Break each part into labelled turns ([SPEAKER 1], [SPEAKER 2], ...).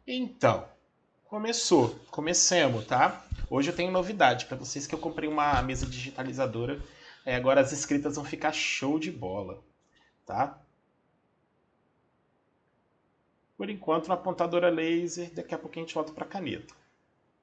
[SPEAKER 1] Então, comecemos, tá? Hoje eu tenho novidade para vocês que eu comprei uma mesa digitalizadora. Agora as escritas vão ficar show de bola, tá? Por enquanto, uma apontadora laser, daqui a pouco a gente volta para caneta,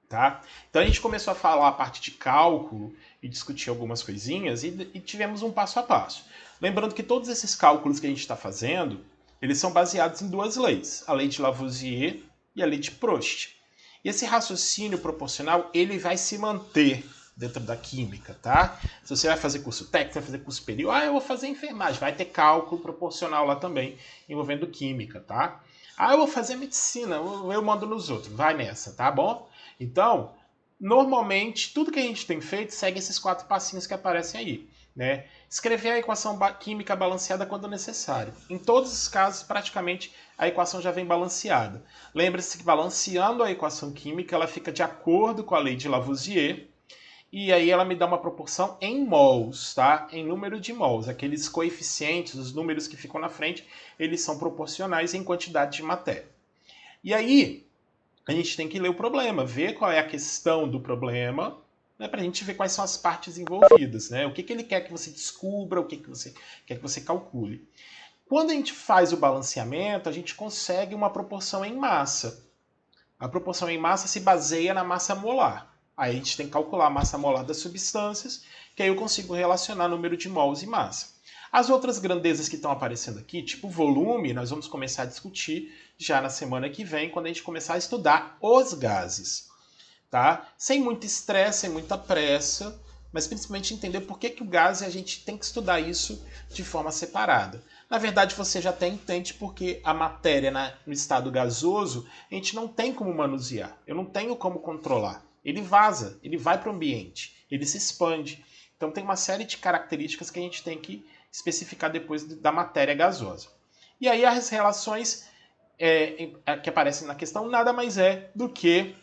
[SPEAKER 1] tá? Então a gente começou a falar a parte de cálculo e discutir algumas coisinhas e tivemos um passo a passo. Lembrando que todos esses cálculos que a gente está fazendo, eles são baseados em duas leis, a lei de Lavoisier e a lei de Prost. E esse raciocínio proporcional, ele vai se manter dentro da química, tá? Se você vai fazer curso técnico, vai fazer curso superior, eu vou fazer enfermagem, vai ter cálculo proporcional lá também, envolvendo química, tá? Eu vou fazer medicina, eu mando nos outros, vai nessa, tá bom? Então, normalmente, tudo que a gente tem feito segue esses 4 passinhos que aparecem aí. Né? Escrever a equação química balanceada quando necessário. Em todos os casos, praticamente, a equação já vem balanceada. Lembre-se que balanceando a equação química, ela fica de acordo com a lei de Lavoisier, e aí ela me dá uma proporção em mols, tá? Em número de mols. Aqueles coeficientes, os números que ficam na frente, eles são proporcionais em quantidade de matéria. E aí, a gente tem que ler o problema, ver qual é a questão do problema, né, para a gente ver quais são as partes envolvidas, né? O que ele quer que você descubra, o que você quer que você calcule. Quando a gente faz o balanceamento, a gente consegue uma proporção em massa. A proporção em massa se baseia na massa molar. Aí a gente tem que calcular a massa molar das substâncias, que aí eu consigo relacionar número de mols e massa. As outras grandezas que estão aparecendo aqui, tipo volume, nós vamos começar a discutir já na semana que vem, quando a gente começar a estudar os gases. Tá? Sem muito estresse, sem muita pressa, mas principalmente entender por que o gás a gente tem que estudar isso de forma separada. Na verdade, você já até entende porque a matéria no estado gasoso a gente não tem como manusear, eu não tenho como controlar. Ele vaza, ele vai para o ambiente, ele se expande. Então tem uma série de características que a gente tem que especificar depois da matéria gasosa. E aí as relações que aparecem na questão nada mais é do que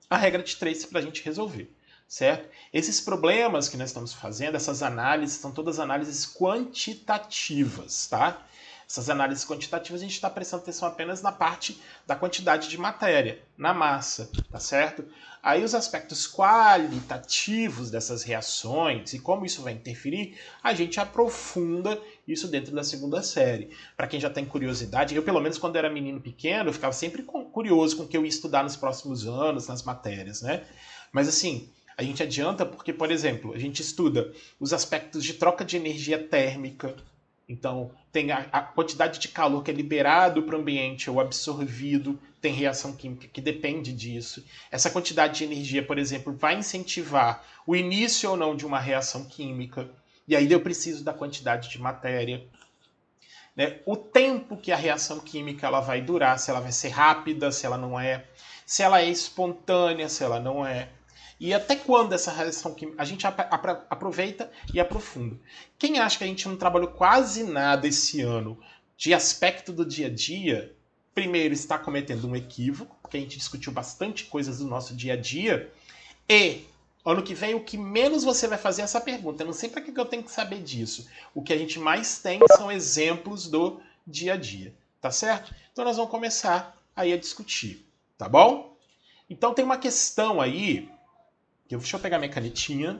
[SPEAKER 1] a regra de três para a gente resolver, certo? Esses problemas que nós estamos fazendo, essas análises, são todas análises quantitativas, tá? Essas análises quantitativas a gente está prestando atenção apenas na parte da quantidade de matéria, na massa, tá certo? Aí os aspectos qualitativos dessas reações e como isso vai interferir, a gente aprofunda isso dentro da segunda série. Para quem já tem curiosidade, eu pelo menos quando era menino pequeno, eu ficava sempre curioso com o que eu ia estudar nos próximos anos, nas matérias, né? Mas assim, a gente adianta porque, por exemplo, a gente estuda os aspectos de troca de energia térmica. Então, tem a quantidade de calor que é liberado para o ambiente ou absorvido, tem reação química que depende disso. Essa quantidade de energia, por exemplo, vai incentivar o início ou não de uma reação química. E aí eu preciso da quantidade de matéria. Né? O tempo que a reação química ela vai durar, se ela vai ser rápida, se ela não é, se ela é espontânea, se ela não é. E até quando essa reação química. A gente aproveita e aprofunda. Quem acha que a gente não trabalhou quase nada esse ano de aspecto do dia a dia, primeiro está cometendo um equívoco, porque a gente discutiu bastante coisas do nosso dia a dia, e ano que vem o que menos você vai fazer é essa pergunta. Eu não sei para que eu tenho que saber disso. O que a gente mais tem são exemplos do dia a dia, tá certo? Então nós vamos começar aí a discutir, tá bom? Então tem uma questão aí. Deixa eu pegar minha canetinha.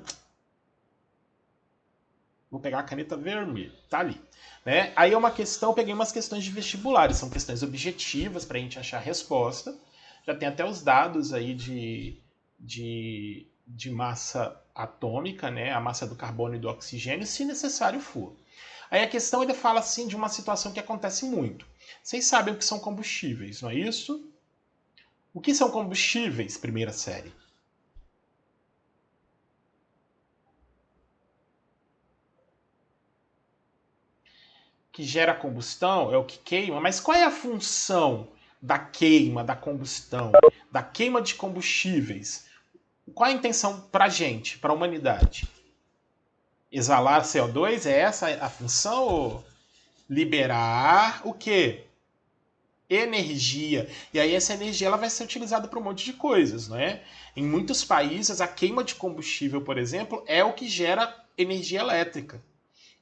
[SPEAKER 1] Vou pegar a caneta vermelha. Tá ali. Né? Aí é uma questão, eu peguei umas questões de vestibulares. São questões objetivas para a gente achar a resposta. Já tem até os dados aí de massa atômica, né? A massa do carbono e do oxigênio, se necessário for. Aí a questão ele fala assim de uma situação que acontece muito. Vocês sabem o que são combustíveis, não é isso? O que são combustíveis, primeira série? Que gera combustão é o que queima, mas qual é a função da queima, da combustão, da queima de combustíveis? Qual é a intenção para a gente, para a humanidade? Exalar CO2 é essa a função ou liberar o quê? Energia. E aí essa energia ela vai ser utilizada para um monte de coisas, não é? Em muitos países a queima de combustível, por exemplo, é o que gera energia elétrica.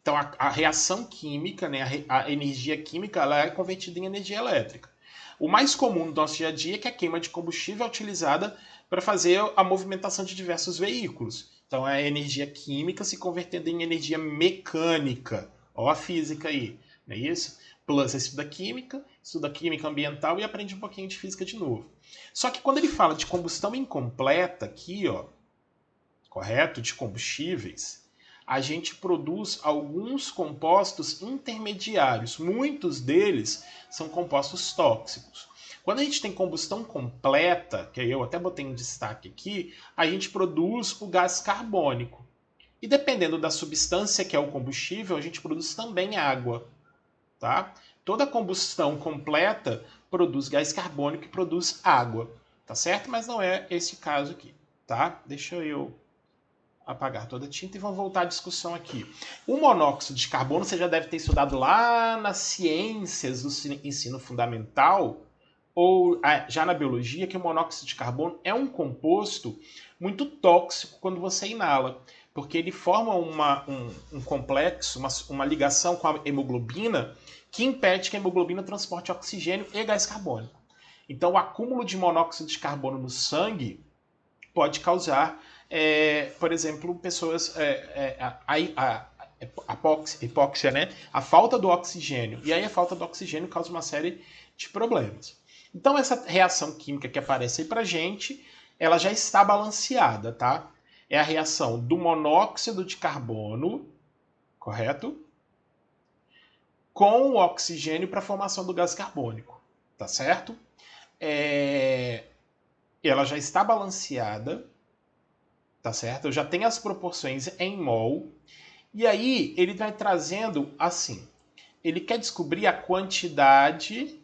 [SPEAKER 1] Então a reação química, né, a energia química, ela é convertida em energia elétrica. O mais comum no nosso dia a dia é que a queima de combustível é utilizada para fazer a movimentação de diversos veículos. Então é a energia química se convertendo em energia mecânica. Olha a física aí, não é isso? Plus estuda química ambiental e aprende um pouquinho de física de novo. Só que quando ele fala de combustão incompleta aqui, ó, correto? De combustíveis, a gente produz alguns compostos intermediários. Muitos deles são compostos tóxicos. Quando a gente tem combustão completa, que eu até botei em destaque aqui, a gente produz o gás carbônico. E dependendo da substância que é o combustível, a gente produz também água. Tá? Toda combustão completa produz gás carbônico e produz água. Tá certo? Mas não é esse caso aqui. Tá? Deixa eu apagar toda a tinta e vamos voltar à discussão aqui. O monóxido de carbono você já deve ter estudado lá nas ciências do ensino fundamental ou já na biologia, que o monóxido de carbono é um composto muito tóxico quando você inala, porque ele forma um complexo, uma ligação com a hemoglobina que impede que a hemoglobina transporte oxigênio e gás carbônico. Então o acúmulo de monóxido de carbono no sangue pode causar, por exemplo, pessoas hipóxia, né? A falta do oxigênio. E aí a falta do oxigênio causa uma série de problemas. Então essa reação química que aparece aí pra gente, ela já está balanceada, tá? É a reação do monóxido de carbono, correto? Com o oxigênio para a formação do gás carbônico, tá certo? Ela já está balanceada, tá certo? Eu já tenho as proporções em mol. E aí ele vai trazendo assim. Ele quer descobrir a quantidade,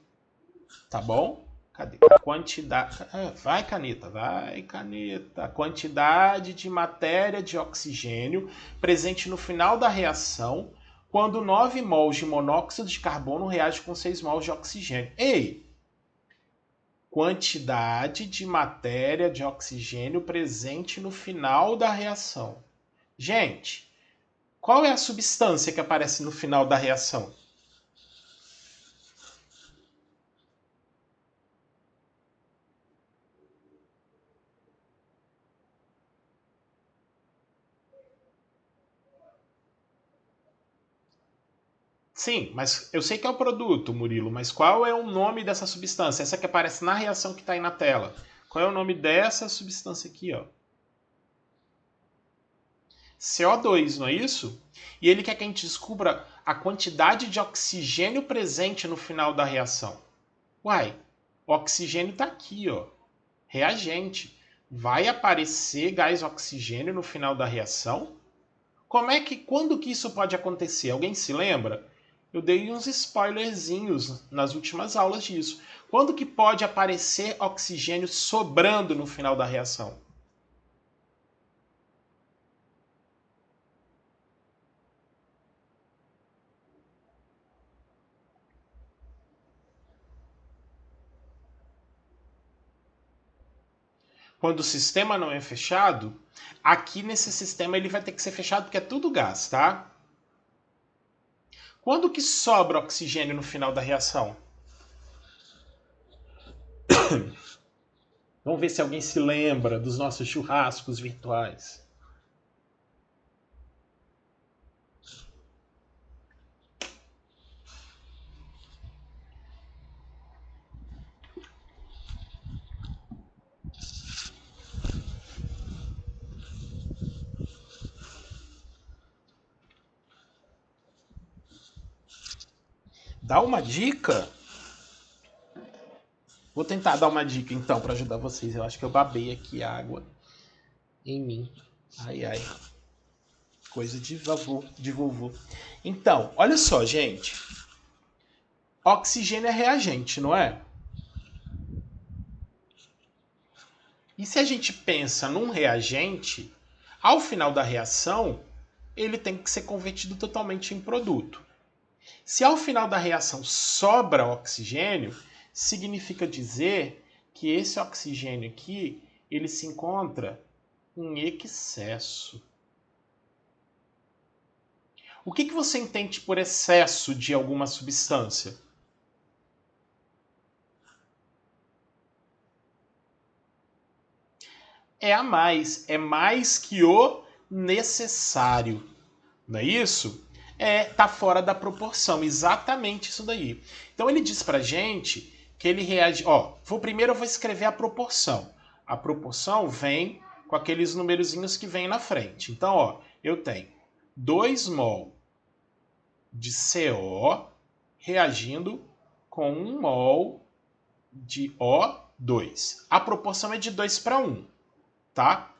[SPEAKER 1] tá bom? Cadê? A quantidade. Vai, caneta, vai, caneta. A quantidade de matéria de oxigênio presente no final da reação quando 9 mols de monóxido de carbono reage com 6 mols de oxigênio. Ei! Quantidade de matéria de oxigênio presente no final da reação. Gente, qual é a substância que aparece no final da reação? Sim, mas eu sei que é o produto, Murilo, mas qual é o nome dessa substância? Essa que aparece na reação que está aí na tela. Qual é o nome dessa substância aqui, ó? CO2, não é isso? E ele quer que a gente descubra a quantidade de oxigênio presente no final da reação. Uai, o oxigênio está aqui, ó. Reagente. Vai aparecer gás oxigênio no final da reação? Quando que isso pode acontecer? Alguém se lembra? Eu dei uns spoilerzinhos nas últimas aulas disso. Quando que pode aparecer oxigênio sobrando no final da reação? Quando o sistema não é fechado, aqui nesse sistema ele vai ter que ser fechado porque é tudo gás, tá? Quando que sobra oxigênio no final da reação? Vamos ver se alguém se lembra dos nossos churrascos virtuais. Dá uma dica? Vou tentar dar uma dica então para ajudar vocês. Eu acho que eu babei aqui água em mim. Ai, ai. Coisa de vovô, de vovô. Então, olha só, gente. Oxigênio é reagente, não é? E se a gente pensa num reagente, ao final da reação, ele tem que ser convertido totalmente em produto. Se ao final da reação sobra oxigênio, significa dizer que esse oxigênio aqui, ele se encontra em excesso. O que você entende por excesso de alguma substância? é a mais. É mais que o necessário. Não é isso? Tá fora da proporção. Exatamente isso daí. Então ele diz pra gente que ele reage... Primeiro eu vou escrever a proporção. A proporção vem com aqueles numerozinhos que vem na frente. Então, eu tenho 2 mol de CO reagindo com 1 mol de O2. A proporção é de 2 para 1, tá?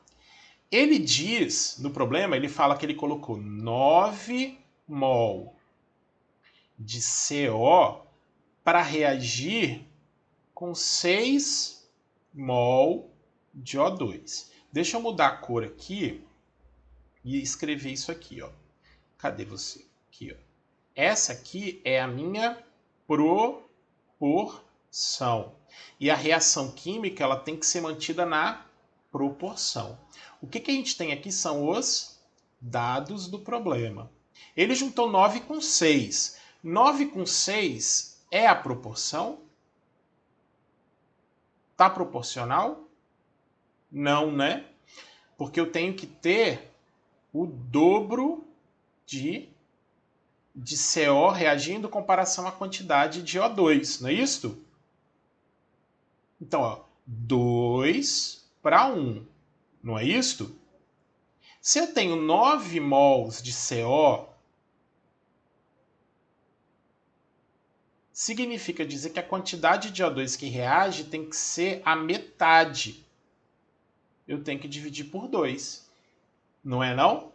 [SPEAKER 1] Ele diz, no problema, ele fala que ele colocou 9 mol de CO para reagir com 6 mol de O2. Deixa eu mudar a cor aqui e escrever isso aqui, ó. Cadê você? Aqui, ó. Essa aqui é a minha proporção. E a reação química ela tem que ser mantida na proporção. O que a gente tem aqui são os dados do problema. Ele juntou 9 com 6. 9 com 6 é a proporção? Tá proporcional? Não, né? Porque eu tenho que ter o dobro de CO reagindo em comparação à quantidade de O2, não é isso? Então, 2 para 1, não é isto? Se eu tenho 9 mols de CO, significa dizer que a quantidade de O2 que reage tem que ser a metade. Eu tenho que dividir por 2. Não é não?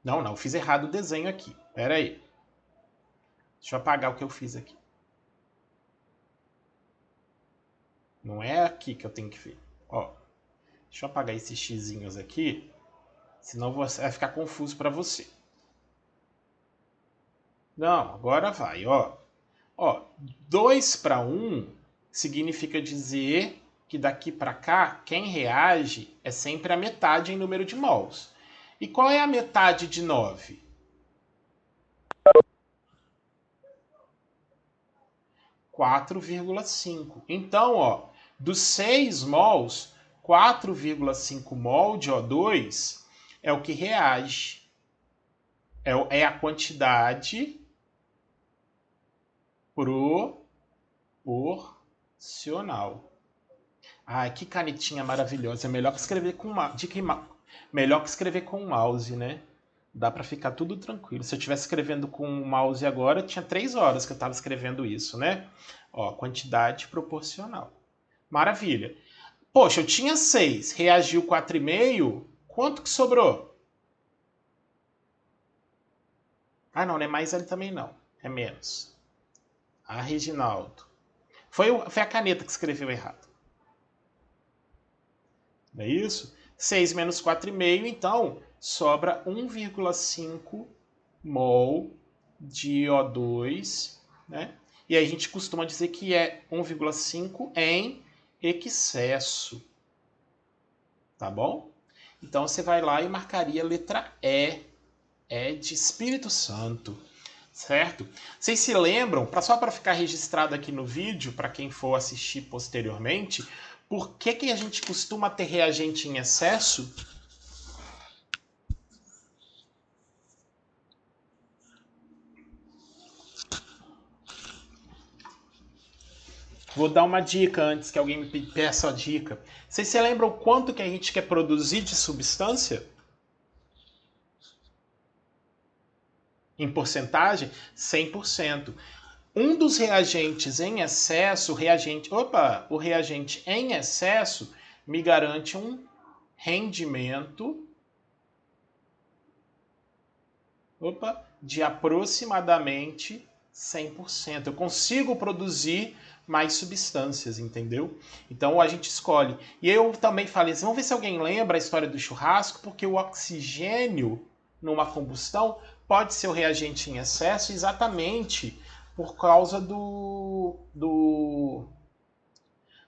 [SPEAKER 1] Não, fiz errado o desenho aqui. Espera aí. Deixa eu apagar o que eu fiz aqui. Não é aqui que eu tenho que ver. Deixa eu apagar esses xizinhos aqui, senão vai ficar confuso para você. Não, agora vai, 2 para 1 significa dizer que daqui para cá, quem reage é sempre a metade em número de mols. E qual é a metade de 9? 4,5. Então, dos 6 mols, 4,5 mol de O2 é o que reage. É a quantidade proporcional. Ai, que canetinha maravilhosa. É melhor que escrever com melhor que escrever com o mouse, né? Dá para ficar tudo tranquilo. Se eu estivesse escrevendo com o mouse agora, tinha 3 horas que eu estava escrevendo isso, né? Quantidade proporcional. Maravilha. Poxa, eu tinha 6, reagiu 4,5, quanto que sobrou? Ah, não é mais ele também não. É menos. Reginaldo. Foi a caneta que escreveu errado. Não é isso? 6 menos 4,5, então sobra 1,5 mol de O2, né? E aí a gente costuma dizer que é 1,5 em excesso. Tá bom? Então você vai lá e marcaria a letra E. É de Espírito Santo. Certo? Vocês se lembram, só para ficar registrado aqui no vídeo, para quem for assistir posteriormente, por que a gente costuma ter reagente em excesso? Vou dar uma dica antes que alguém me peça a dica. Vocês se lembram quanto que a gente quer produzir de substância? Em porcentagem? 100%. Um dos reagentes em excesso, o reagente em excesso me garante um rendimento de aproximadamente 100%. Eu consigo produzir mais substâncias, entendeu? Então a gente escolhe. E eu também falei assim, vamos ver se alguém lembra a história do churrasco, porque o oxigênio numa combustão pode ser o reagente em excesso exatamente por causa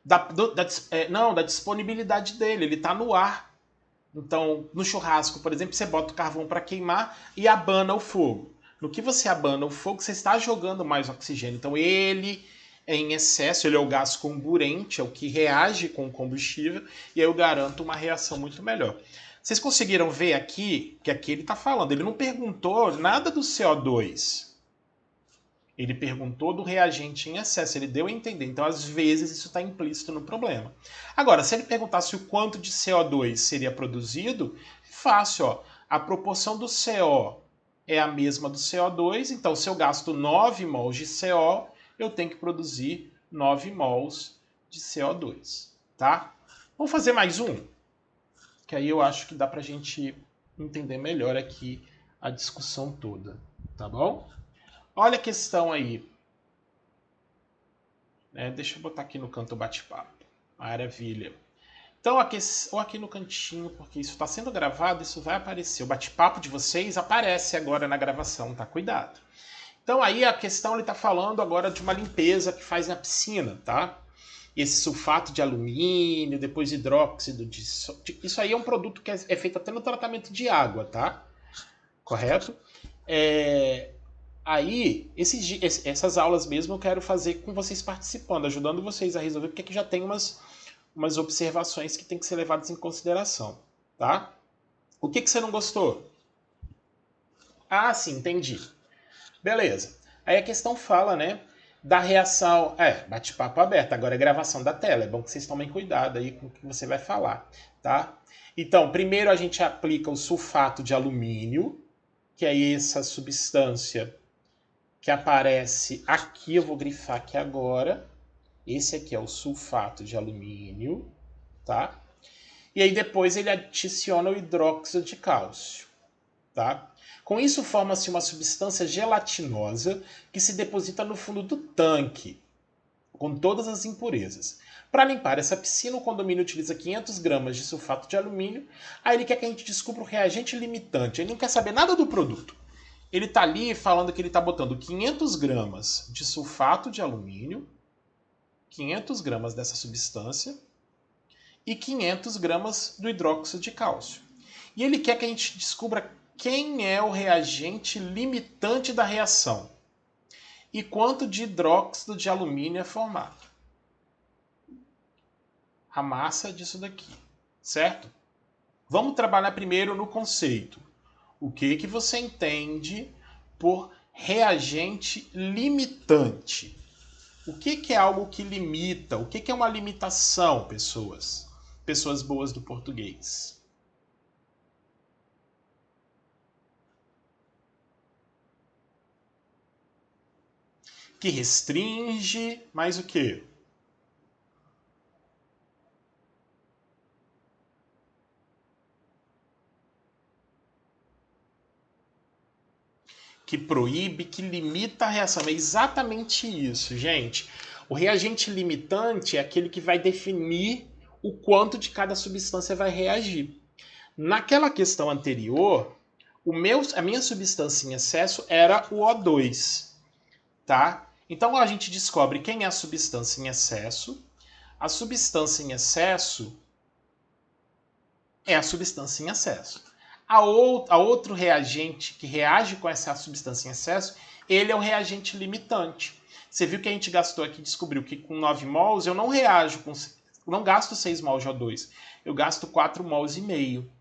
[SPEAKER 1] da disponibilidade dele. Ele está no ar. Então, no churrasco, por exemplo, você bota o carvão para queimar e abana o fogo. No que você abana o fogo, você está jogando mais oxigênio. Então, ele é em excesso, ele é o gás comburente, é o que reage com o combustível, e aí eu garanto uma reação muito melhor. Vocês conseguiram ver aqui que aqui ele está falando, ele não perguntou nada do CO2. Ele perguntou do reagente em excesso, ele deu a entender. Então, às vezes, isso está implícito no problema. Agora, se ele perguntasse o quanto de CO2 seria produzido, fácil, ó. A proporção do CO é a mesma do CO2, então se eu gasto 9 mols de CO, eu tenho que produzir 9 mols de CO2, tá? Vamos fazer mais um, que aí eu acho que dá para a gente entender melhor aqui a discussão toda, tá bom? Olha a questão aí. Deixa eu botar aqui no canto bate-papo. Maravilha. Então, ou aqui no cantinho, porque isso está sendo gravado, isso vai aparecer. O bate-papo de vocês aparece agora na gravação, tá? Cuidado. Então, aí a questão, ele está falando agora de uma limpeza que faz na piscina, tá? Esse sulfato de alumínio, depois hidróxido de... Isso aí é um produto que é feito até no tratamento de água, tá? Correto? Aí, essas aulas mesmo eu quero fazer com vocês participando, ajudando vocês a resolver, porque aqui já tem umas observações que tem que ser levadas em consideração, tá? O que você não gostou? Ah, sim, entendi. Beleza. Aí a questão fala, né, da reação... bate-papo aberto, agora é gravação da tela, é bom que vocês tomem cuidado aí com o que você vai falar, tá? Então, primeiro a gente aplica o sulfato de alumínio, que é essa substância que aparece aqui, eu vou grifar aqui agora. Esse aqui é o sulfato de alumínio, tá? E aí depois ele adiciona o hidróxido de cálcio, tá? Com isso forma-se uma substância gelatinosa que se deposita no fundo do tanque, com todas as impurezas. Para limpar essa piscina, o condomínio utiliza 500 gramas de sulfato de alumínio. Aí ele quer que a gente descubra o reagente limitante. Ele não quer saber nada do produto. Ele está ali falando que ele está botando 500 gramas de sulfato de alumínio, 500 gramas dessa substância e 500 gramas do hidróxido de cálcio. E ele quer que a gente descubra quem é o reagente limitante da reação e quanto de hidróxido de alumínio é formado. A massa disso daqui, certo? Vamos trabalhar primeiro no conceito. O que você entende por reagente limitante? O que é algo que limita? O que é uma limitação, pessoas? Pessoas boas do português. Que restringe, mais o quê? Que proíbe, que limita a reação. É exatamente isso, gente. O reagente limitante é aquele que vai definir o quanto de cada substância vai reagir. Naquela questão anterior, a minha substância em excesso era o O2, tá? Então a gente descobre quem é a substância em excesso. A substância em excesso é a substância em excesso. A outro reagente que reage com essa substância em excesso, ele é o reagente limitante. Você viu que a gente gastou aqui, descobriu que com 9 mols eu não reajo com... não gasto 6 mols de O2, eu gasto 4 mols e meio.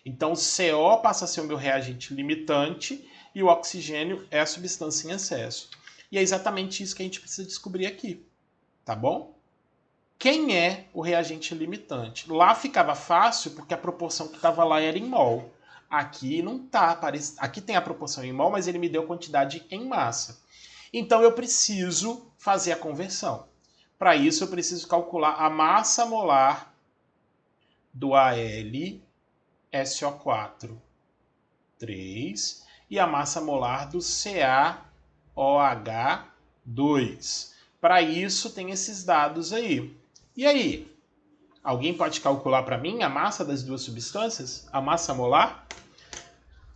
[SPEAKER 1] Então o CO passa a ser o meu reagente limitante e o oxigênio é a substância em excesso. E é exatamente isso que a gente precisa descobrir aqui, tá bom? Quem é o reagente limitante? Lá ficava fácil porque a proporção que estava lá era em mol. Aqui não tá, aqui tem a proporção em mol, mas ele me deu quantidade em massa. Então eu preciso fazer a conversão. Para isso eu preciso calcular a massa molar do AlSO4 3 e a massa molar do CaOH2. Para isso tem esses dados aí. E aí? Alguém pode calcular para mim a massa das duas substâncias? A massa molar?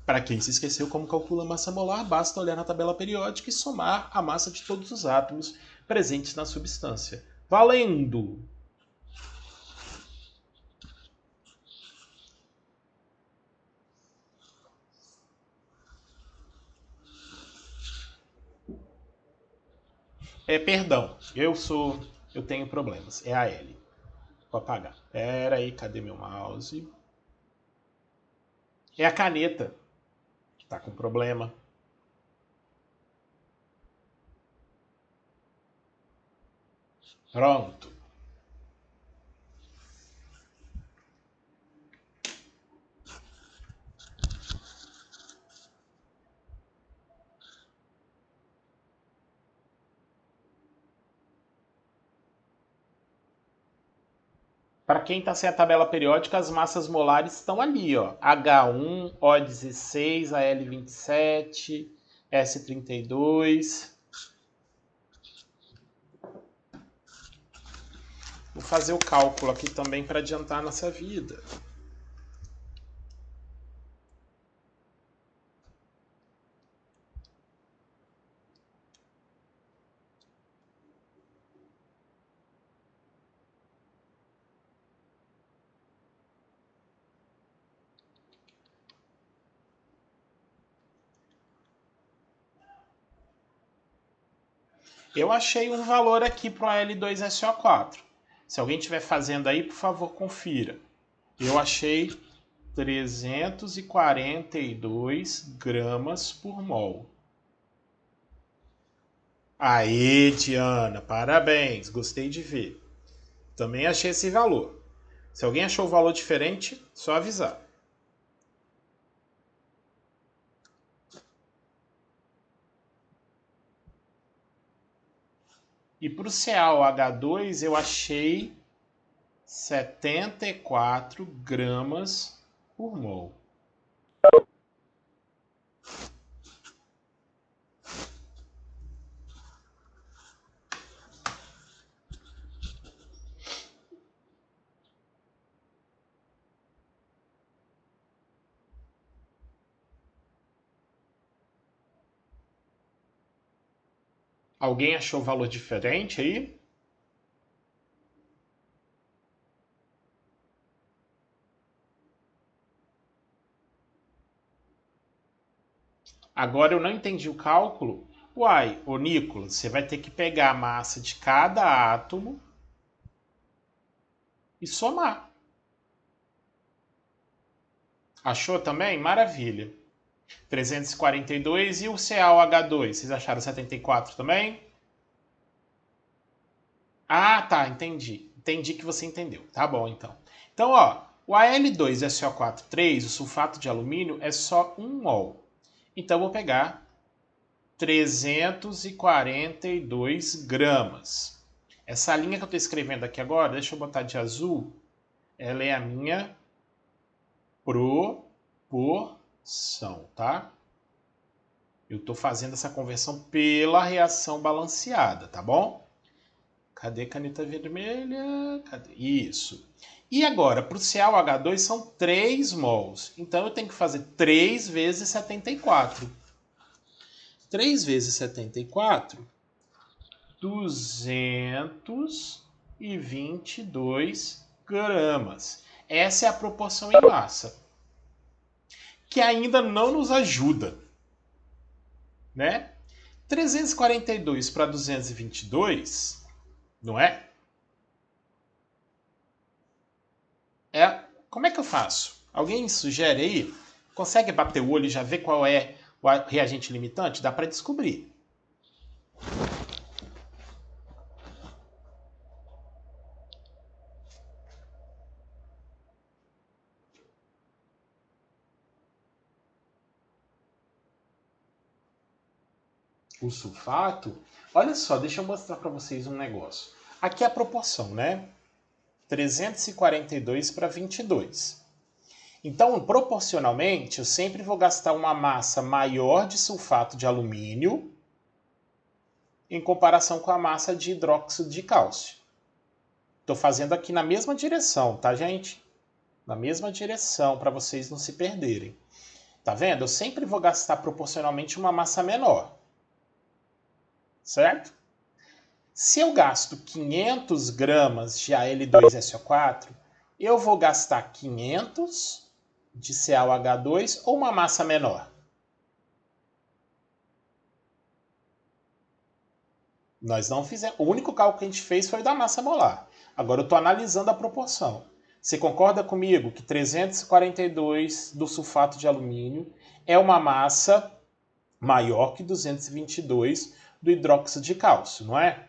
[SPEAKER 1] Para quem se esqueceu como calcula a massa molar, basta olhar na tabela periódica e somar a massa de todos os átomos presentes na substância. Valendo! Perdão, eu tenho problemas. É a L. Vou apagar. Pera aí, cadê meu mouse? É a caneta que tá com problema. Pronto. Para quem está sem a tabela periódica, as massas molares estão ali, ó. H1, O16, Al27, S32. Vou fazer o cálculo aqui também para adiantar a nossa vida. Eu achei um valor aqui para o L2SO4. Se alguém estiver fazendo aí, por favor, confira. Eu achei 342 gramas por mol. Aê, Diana, parabéns, gostei de ver. Também achei esse valor. Se alguém achou o valor diferente, só avisar. E para o CaOH2 eu achei 74 gramas por mol. Alguém achou o valor diferente aí? Agora eu não entendi o cálculo. Uai, ô Nicolas, você vai ter que pegar a massa de cada átomo e somar. Achou também? Maravilha. 342 e o CaOH2, vocês acharam 74 também? Ah, tá, entendi. Entendi que você entendeu. Tá bom, então. Então, ó, o Al2SO4,3, o sulfato de alumínio, é só 1 mol. Então, eu vou pegar 342 gramas. Essa linha que eu estou escrevendo aqui agora, deixa eu botar de azul, ela é a minha proporção, tá? Eu estou fazendo essa conversão pela reação balanceada, tá bom? Cadê caneta vermelha? Cadê? Isso. E agora, para o CaOH2 são 3 mols. Então eu tenho que fazer 3 vezes 74. 3 vezes 74, 222 gramas. Essa é a proporção em massa. Que ainda não nos ajuda, né? 342 para 222, não é? Como é que eu faço? Alguém sugere aí? Consegue bater o olho e já ver qual é o reagente limitante? Dá para descobrir. O sulfato, olha só, deixa eu mostrar para vocês um negócio. Aqui é a proporção, né? 342 para 22. Então, proporcionalmente, eu sempre vou gastar uma massa maior de sulfato de alumínio em comparação com a massa de hidróxido de cálcio. Estou fazendo aqui na mesma direção, tá, gente? Na mesma direção, para vocês não se perderem. Tá vendo? Eu sempre vou gastar proporcionalmente uma massa menor. Certo? Se eu gasto 500 gramas de Al2SO4, eu vou gastar 500 de CaOH2 ou uma massa menor? Nós não fizemos. O único cálculo que a gente fez foi o da massa molar. Agora eu estou analisando a proporção. Você concorda comigo que 342 do sulfato de alumínio é uma massa maior que 222 do hidróxido de cálcio, não é?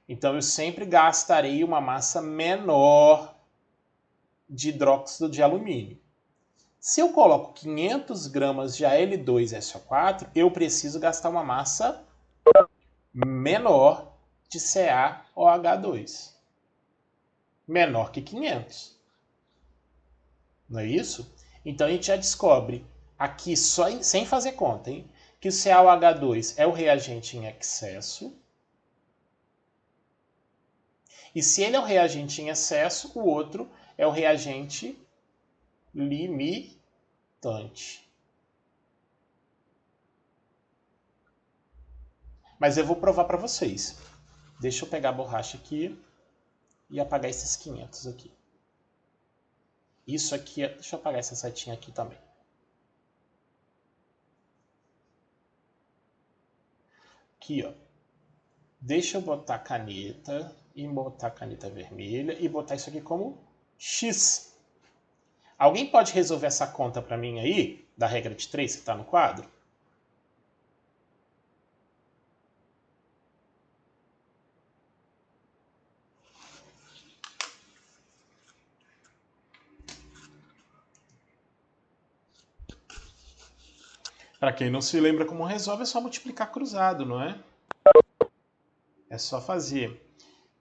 [SPEAKER 1] Então eu sempre gastarei uma massa menor de hidróxido de alumínio. Se eu coloco 500 gramas de Al2SO4, eu preciso gastar uma massa menor de CaOH2. Menor que 500. Não é isso? Então a gente já descobre aqui, sem fazer conta, hein, que o CaOH2 é o reagente em excesso. E se ele é o reagente em excesso, o outro é o reagente limitante. Mas eu vou provar para vocês. Deixa eu pegar a borracha aqui e apagar esses 500 aqui. Isso aqui, deixa eu apagar essa setinha aqui também. Aqui, ó. Deixa eu botar a caneta e botar a caneta vermelha e botar isso aqui como X. Alguém pode resolver essa conta para mim aí, da regra de 3 que está no quadro? Para quem não se lembra como resolve, é só multiplicar cruzado, não é? É só fazer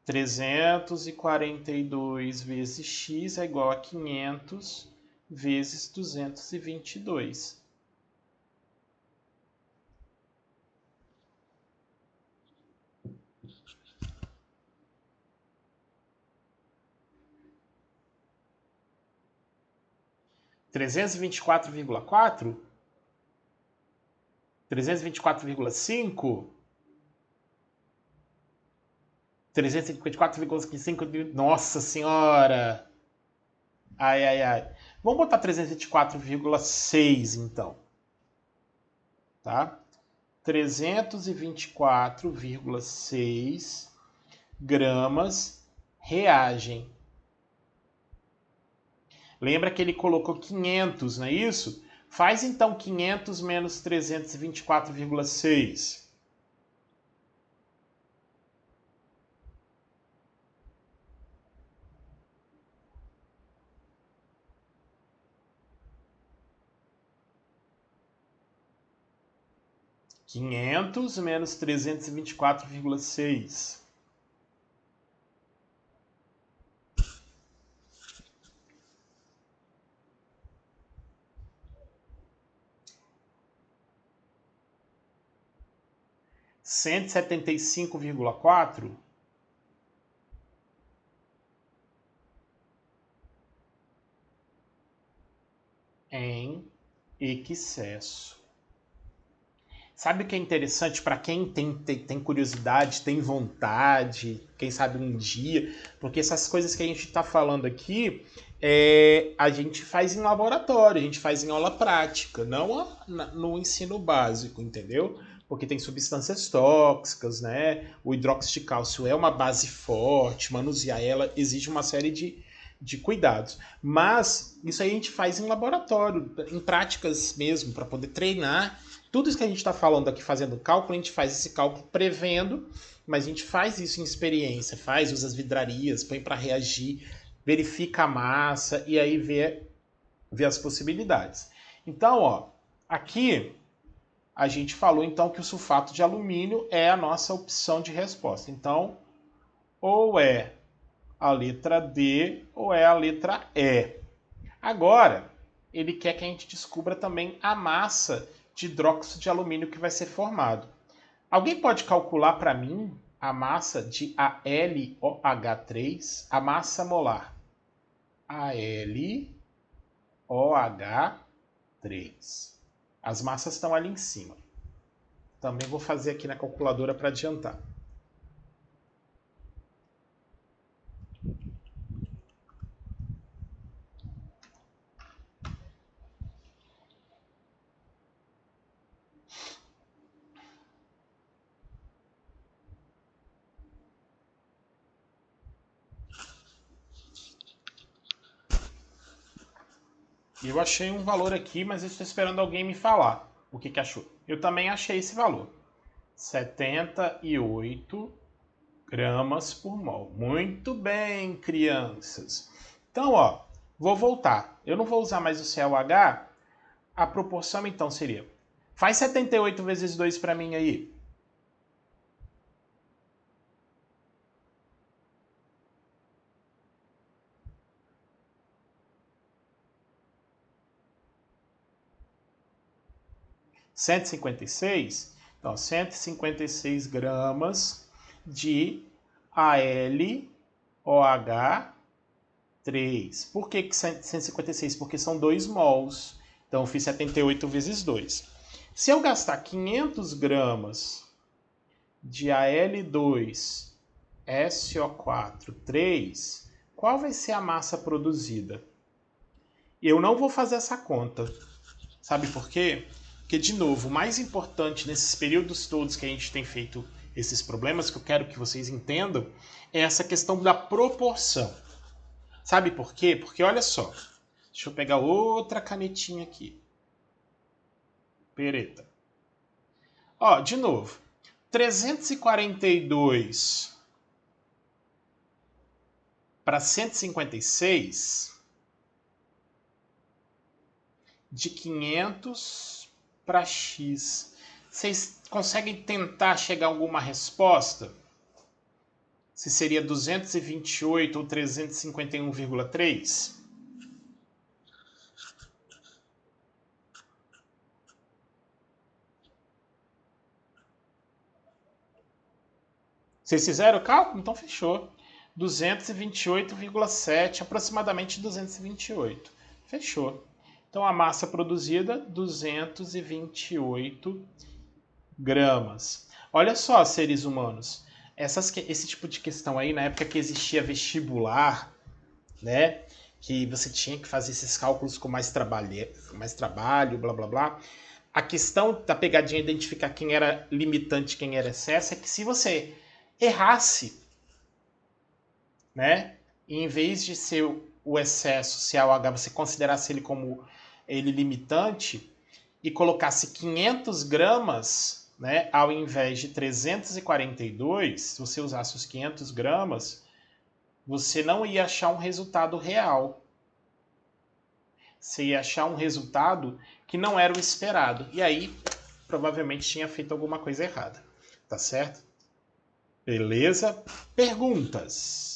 [SPEAKER 1] 342 vezes x é igual a 500 vezes 222. Trezentos e vinte e quatro vírgula quatro? 324,5? 354,5? Nossa senhora! Ai, ai, ai. Vamos botar 324,6 então. Tá? 324,6 gramas reagem. Lembra que ele colocou 500, não é isso? Faz então 500 menos 324,6. 500 menos 324,6. Cento e setenta e cinco vírgula quatro em excesso. Sabe o que é interessante para quem tem curiosidade, tem vontade, quem sabe um dia, porque essas coisas que a gente está falando aqui, a gente faz em laboratório, a gente faz em aula prática, não no ensino básico, entendeu? Porque tem substâncias tóxicas, né? O hidróxido de cálcio é uma base forte, manusear ela exige uma série de cuidados. Mas isso aí a gente faz em laboratório, em práticas mesmo, para poder treinar. Tudo isso que a gente está falando aqui, fazendo cálculo, a gente faz esse cálculo prevendo, mas a gente faz isso em experiência, usa as vidrarias, põe para reagir, verifica a massa e aí vê as possibilidades. Então, ó, aqui a gente falou então que o sulfato de alumínio é a nossa opção de resposta. Então, ou é a letra D ou é a letra E. Agora, ele quer que a gente descubra também a massa de hidróxido de alumínio que vai ser formado. Alguém pode calcular para mim a massa de AlOH3, a massa molar? AlOH3. As massas estão ali em cima. Também vou fazer aqui na calculadora para adiantar. Eu achei um valor aqui, mas eu estou esperando alguém me falar o que achou. Eu também achei esse valor. 78 gramas por mol. Muito bem, crianças. Então, ó, vou voltar. Eu não vou usar mais o COH. A proporção, então, seria... Faz 78 vezes 2 para mim aí. (156) Então, 156 gramas de AlOH3. Por que 156? Porque são 2 mols. Então, eu fiz 78 vezes 2. Se eu gastar 500 gramas de Al2SO4 qual vai ser a massa produzida? Eu não vou fazer essa conta. Sabe por quê? Porque, de novo, o mais importante nesses períodos todos que a gente tem feito esses problemas, que eu quero que vocês entendam, é essa questão da proporção. Sabe por quê? Porque, olha só, deixa eu pegar outra canetinha aqui. Pereta. Ó, de novo, 342 para 156, de 500 para X. Vocês conseguem tentar chegar a alguma resposta? Se seria 228 ou 351,3? Vocês fizeram o cálculo? Então fechou. 228,7, aproximadamente 228. Fechou. Então a massa produzida, 228 gramas. Olha só, seres humanos. Esse tipo de questão aí, na época que existia vestibular, né? Que você tinha que fazer esses cálculos com mais trabalho, blá blá blá. A questão da pegadinha identificar quem era limitante e quem era excesso é que se você errasse, né? E em vez de ser o excesso, se a OH você considerasse ele como ele limitante e colocasse 500 gramas, né, ao invés de 342, se você usasse os 500 gramas, você não ia achar um resultado real. Você ia achar um resultado que não era o esperado. E aí, provavelmente tinha feito alguma coisa errada. Tá certo? Beleza? Perguntas?